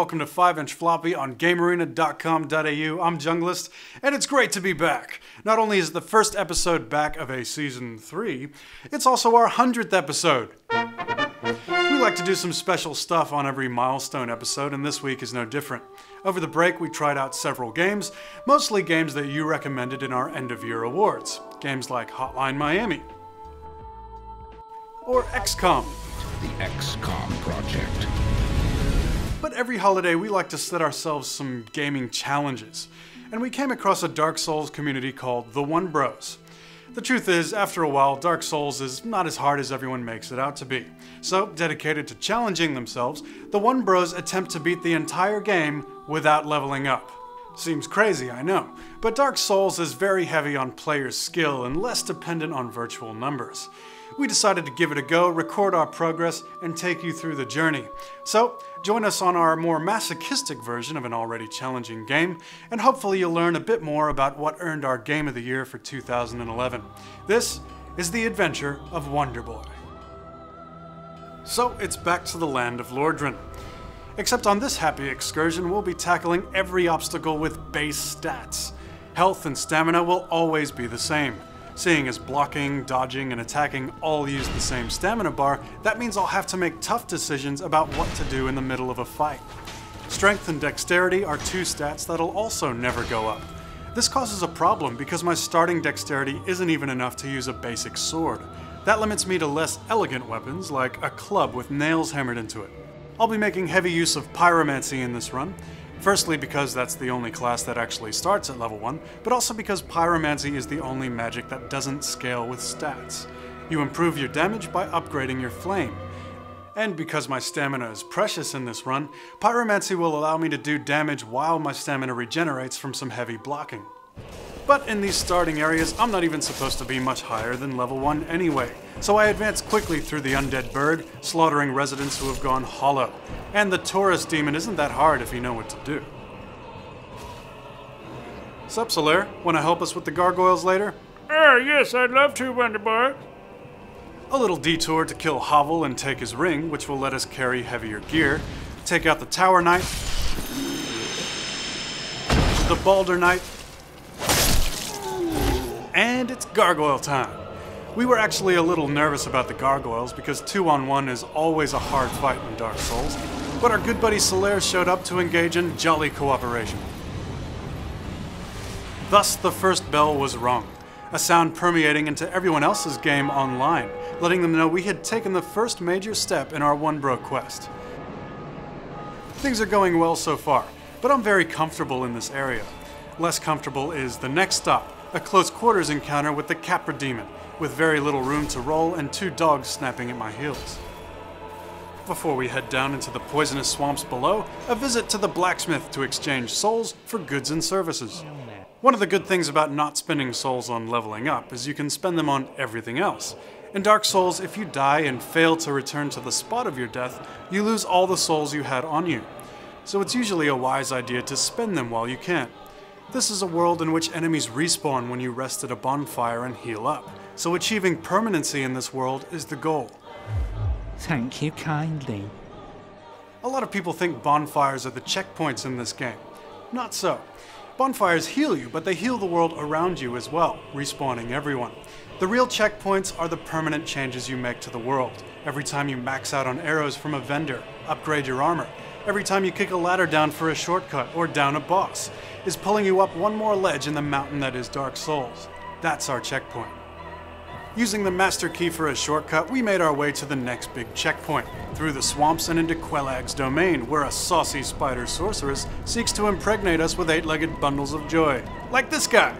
welcome to 5-inch Floppy on GameArena.com.au. I'm Junglist, and it's great to be back. Not only is the first episode back of a Season 3, it's also our 100th episode. We like to do some special stuff on every milestone episode, and this week is no different. Over the break, we tried out several games, mostly games that you recommended in our end-of-year awards. Games like Hotline Miami, or XCOM. The XCOM project. But every holiday we like to set ourselves some gaming challenges, and we came across a Dark Souls community called the One Bros. The truth is, after a while, Dark Souls is not as hard as everyone makes it out to be. So, dedicated to challenging themselves, the One Bros attempt to beat the entire game without leveling up. Seems crazy, I know, but Dark Souls is very heavy on player skill and less dependent on virtual numbers. We decided to give it a go, record our progress, and take you through the journey. So, join us on our more masochistic version of an already challenging game, and hopefully you'll learn a bit more about what earned our Game of the Year for 2011. This is the adventure of Onederboy. So, it's back to the land of Lordran. Except on this happy excursion, we'll be tackling every obstacle with base stats. Health and stamina will always be the same. Seeing as blocking, dodging, and attacking all use the same stamina bar, that means I'll have to make tough decisions about what to do in the middle of a fight. Strength and dexterity are two stats that'll also never go up. This causes a problem because my starting dexterity isn't even enough to use a basic sword. That limits me to less elegant weapons, like a club with nails hammered into it. I'll be making heavy use of pyromancy in this run. Firstly, because that's the only class that actually starts at level 1, but also because pyromancy is the only magic that doesn't scale with stats. You improve your damage by upgrading your flame. And because my stamina is precious in this run, pyromancy will allow me to do damage while my stamina regenerates from some heavy blocking. But in these starting areas, I'm not even supposed to be much higher than level 1 anyway, so I advance quickly through the undead bird, slaughtering residents who have gone hollow. And the tourist demon isn't that hard if you know what to do. Sup, Solaire? Wanna help us with the gargoyles later? Yes, I'd love to, Onederboy. A little detour to kill Hovel and take his ring, which will let us carry heavier gear. Take out the Tower Knight, the Balder Knight, and it's gargoyle time. We were actually a little nervous about the gargoyles because 2-on-1 is always a hard fight in Dark Souls, but our good buddy Solaire showed up to engage in jolly cooperation. Thus, the first bell was rung, a sound permeating into everyone else's game online, letting them know we had taken the first major step in our One Bro quest. Things are going well so far, but I'm very comfortable in this area. Less comfortable is the next stop, a close quarters encounter with the Capra Demon, with very little room to roll and 2 dogs snapping at my heels. Before we head down into the poisonous swamps below, a visit to the blacksmith to exchange souls for goods and services. One of the good things about not spending souls on leveling up is you can spend them on everything else. In Dark Souls, if you die and fail to return to the spot of your death, you lose all the souls you had on you. So it's usually a wise idea to spend them while you can. This is a world in which enemies respawn when you rest at a bonfire and heal up, so achieving permanency in this world is the goal. Thank you kindly. A lot of people think bonfires are the checkpoints in this game. Not so. Bonfires heal you, but they heal the world around you as well, respawning everyone. The real checkpoints are the permanent changes you make to the world. Every time you max out on arrows from a vendor, upgrade your armor. Every time you kick a ladder down for a shortcut or down a boss, is pulling you up one more ledge in the mountain that is Dark Souls. That's our checkpoint. Using the master key for a shortcut, we made our way to the next big checkpoint, through the swamps and into Quelaag's domain, where a saucy spider sorceress seeks to impregnate us with 8-legged bundles of joy. Like this guy!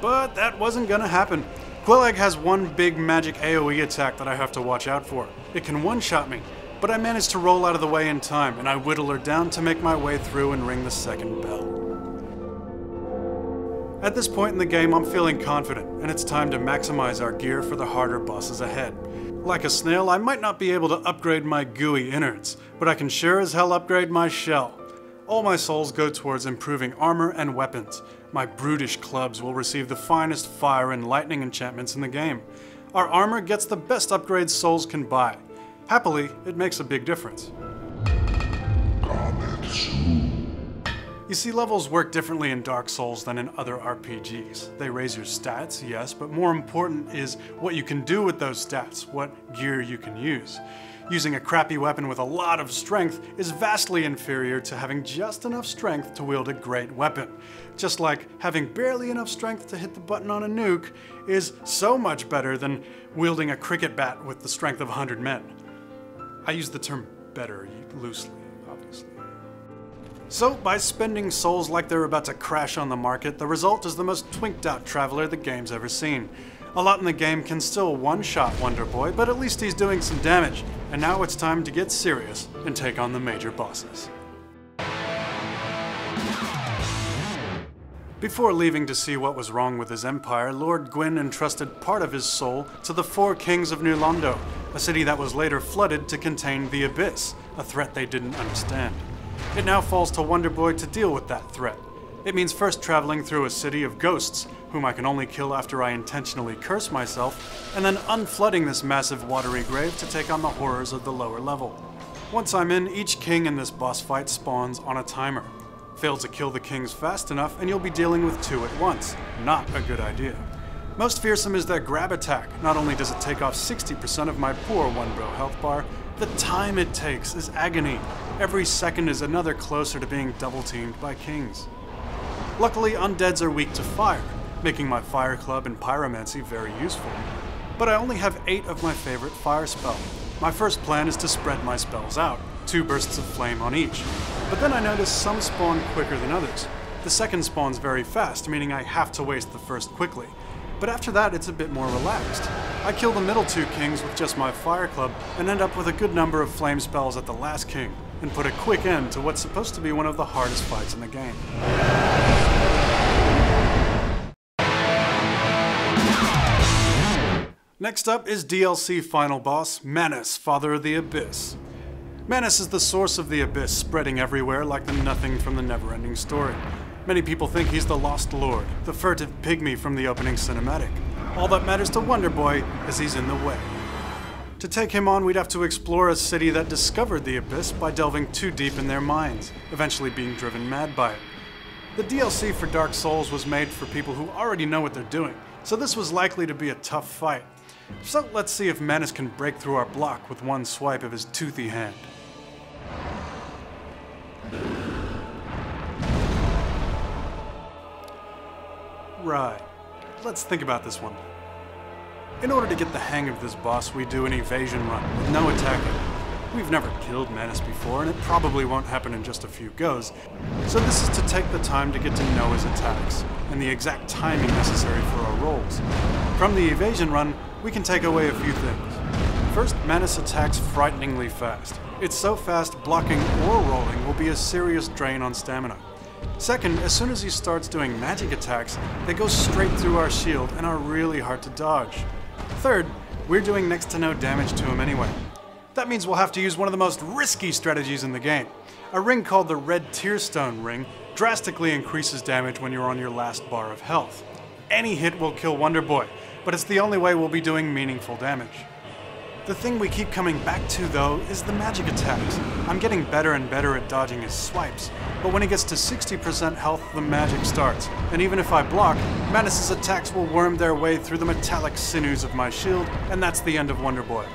But that wasn't gonna happen. Quelaag has one big magic AoE attack that I have to watch out for. It can one-shot me, but I managed to roll out of the way in time, and I whittle her down to make my way through and ring the second bell. At this point in the game, I'm feeling confident, and it's time to maximize our gear for the harder bosses ahead. Like a snail, I might not be able to upgrade my gooey innards, but I can sure as hell upgrade my shell. All my souls go towards improving armor and weapons. My brutish clubs will receive the finest fire and lightning enchantments in the game. Our armor gets the best upgrades souls can buy. Happily, it makes a big difference. You see, levels work differently in Dark Souls than in other RPGs. They raise your stats, yes, but more important is what you can do with those stats, what gear you can use. Using a crappy weapon with a lot of strength is vastly inferior to having just enough strength to wield a great weapon. Just like having barely enough strength to hit the button on a nuke is so much better than wielding a cricket bat with the strength of 100 men. I use the term better loosely, obviously. So, by spending souls like they're about to crash on the market, the result is the most twinked out traveler the game's ever seen. A lot in the game can still one-shot Onederboy, but at least he's doing some damage. And now it's time to get serious and take on the major bosses. Before leaving to see what was wrong with his empire, Lord Gwyn entrusted part of his soul to the 4 kings of New Londo, a city that was later flooded to contain the Abyss, a threat they didn't understand. It now falls to Onederboy to deal with that threat. It means first traveling through a city of ghosts, whom I can only kill after I intentionally curse myself, and then unflooding this massive watery grave to take on the horrors of the lower level. Once I'm in, each king in this boss fight spawns on a timer. Fail to kill the kings fast enough and you'll be dealing with 2 at once. Not a good idea. Most fearsome is their grab attack. Not only does it take off 60% of my poor 1 bro health bar, the time it takes is agony. Every second is another closer to being double teamed by kings. Luckily, undeads are weak to fire, making my fire club and pyromancy very useful. But I only have 8 of my favorite fire spells. My first plan is to spread my spells out, 2 bursts of flame on each. But then I notice some spawn quicker than others. The second spawns very fast, meaning I have to waste the first quickly. But after that, it's a bit more relaxed. I kill the middle 2 kings with just my fire club and end up with a good number of flame spells at the last king, and put a quick end to what's supposed to be one of the hardest fights in the game. Next up is DLC final boss, Manus, Father of the Abyss. Manus is the source of the Abyss, spreading everywhere like the nothing from the never-ending story. Many people think he's the Lost Lord, the furtive pygmy from the opening cinematic. All that matters to Onederboy is he's in the way. To take him on, we'd have to explore a city that discovered the Abyss by delving too deep in their minds, eventually being driven mad by it. The DLC for Dark Souls was made for people who already know what they're doing, so this was likely to be a tough fight. So let's see if Manus can break through our block with 1 swipe of his toothy hand. Right, let's think about this one. In order to get the hang of this boss, we do an evasion run with no attacking. We've never killed Manus before, and it probably won't happen in just a few goes, so this is to take the time to get to know his attacks, and the exact timing necessary for our rolls. From the evasion run, we can take away a few things. First, Manus attacks frighteningly fast. It's so fast, blocking or rolling will be a serious drain on stamina. Second, as soon as he starts doing magic attacks, they go straight through our shield and are really hard to dodge. Third, we're doing next to no damage to him anyway. That means we'll have to use one of the most risky strategies in the game. A ring called the Red Tearstone Ring drastically increases damage when you're on your last bar of health. Any hit will kill Onederboy, but it's the only way we'll be doing meaningful damage. The thing we keep coming back to, though, is the magic attacks. I'm getting better and better at dodging his swipes, but when he gets to 60% health, the magic starts, and even if I block, Manus' attacks will worm their way through the metallic sinews of my shield, and that's the end of Onederboy.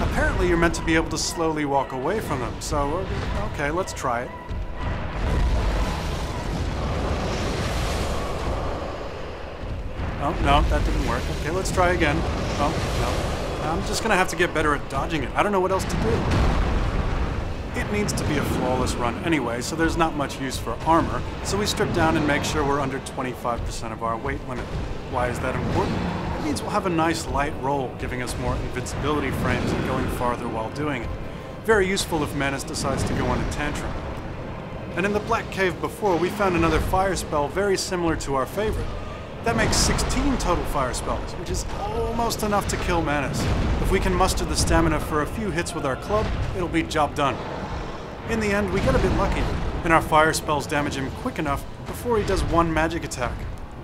Apparently you're meant to be able to slowly walk away from them, so okay, let's try it. Oh, no, that didn't work. Okay, let's try again. Oh, no. I'm just gonna have to get better at dodging it. I don't know what else to do. It needs to be a flawless run anyway, so there's not much use for armor, so we strip down and make sure we're under 25% of our weight limit. Why is that important? It means we'll have a nice light roll, giving us more invincibility frames and going farther while doing it. Very useful if Manus decides to go on a tantrum. And in the Black Cave before, we found another fire spell very similar to our favorite. That makes 16 total fire spells, which is almost enough to kill Manus. If we can muster the stamina for a few hits with our club, it'll be job done. In the end, we get a bit lucky, and our fire spells damage him quick enough before he does 1 magic attack.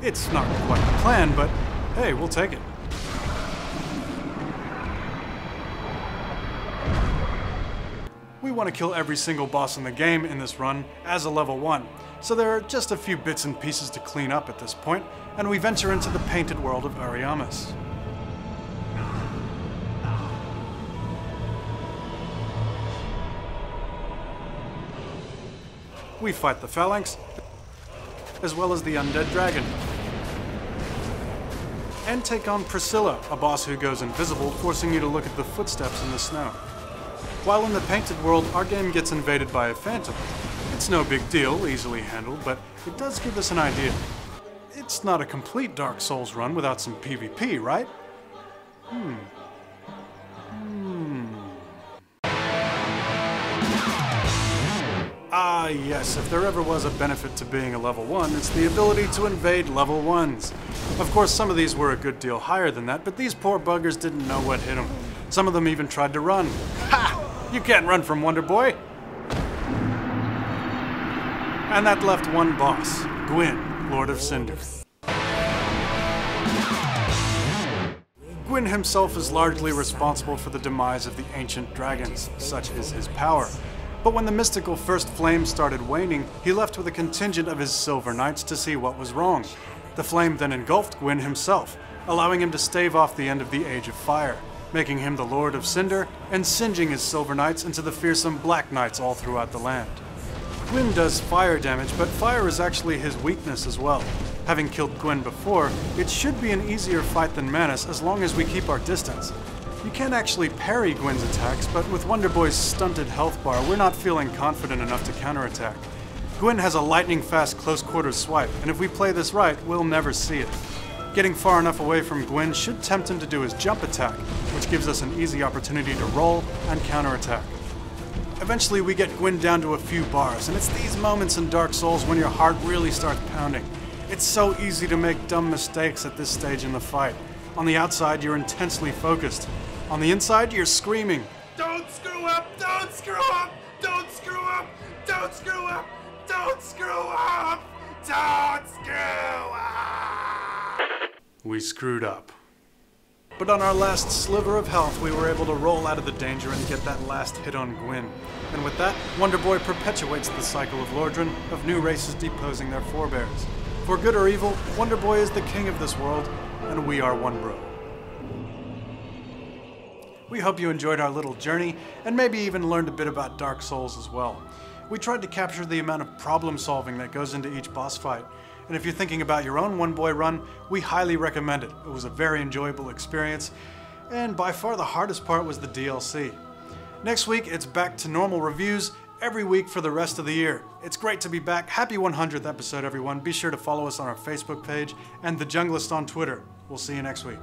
It's not quite the plan, but hey, we'll take it. We want to kill every single boss in the game in this run as a level 1, so there are just a few bits and pieces to clean up at this point, and we venture into the painted world of Ariamis. We fight the Phalanx, as well as the undead dragon, and take on Priscilla, a boss who goes invisible, forcing you to look at the footsteps in the snow. While in the painted world, our game gets invaded by a phantom. It's no big deal, easily handled, but it does give us an idea. It's not a complete Dark Souls run without some PvP, right? Ah yes, if there ever was a benefit to being a level 1, it's the ability to invade level 1s. Of course, some of these were a good deal higher than that, but these poor buggers didn't know what hit them. Some of them even tried to run. Ha! You can't run from Onederboy! And that left one boss, Gwyn, Lord of Cinder. Gwyn himself is largely responsible for the demise of the ancient dragons, such is his power. But when the mystical first flame started waning, he left with a contingent of his silver knights to see what was wrong. The flame then engulfed Gwyn himself, allowing him to stave off the end of the Age of Fire, making him the Lord of Cinder and singeing his silver knights into the fearsome black knights all throughout the land. Gwyn does fire damage, but fire is actually his weakness as well. Having killed Gwyn before, it should be an easier fight than Manus as long as we keep our distance. You can actually parry Gwyn's attacks, but with Onederboy's stunted health bar, we're not feeling confident enough to counterattack. Gwyn has a lightning-fast close-quarters swipe, and if we play this right, we'll never see it. Getting far enough away from Gwyn should tempt him to do his jump attack, which gives us an easy opportunity to roll and counterattack. Eventually, we get Gwyn down to a few bars, and it's these moments in Dark Souls when your heart really starts pounding. It's so easy to make dumb mistakes at this stage in the fight. On the outside, you're intensely focused. On the inside, you're screaming, "Don't screw up! Don't screw up! Don't screw up! Don't screw up! Don't screw up! Don't screw up!" We screwed up. But on our last sliver of health, we were able to roll out of the danger and get that last hit on Gwyn. And with that, Onederboy perpetuates the cycle of Lordran, of new races deposing their forebears. For good or evil, Onederboy is the king of this world, and we are one bro. We hope you enjoyed our little journey, and maybe even learned a bit about Dark Souls as well. We tried to capture the amount of problem solving that goes into each boss fight, and if you're thinking about your own Onederboy run, we highly recommend it. It was a very enjoyable experience, and by far the hardest part was the DLC. Next week, it's back to normal reviews every week for the rest of the year. It's great to be back. Happy 100th episode, everyone. Be sure to follow us on our Facebook page and the Junglist on Twitter. We'll see you next week.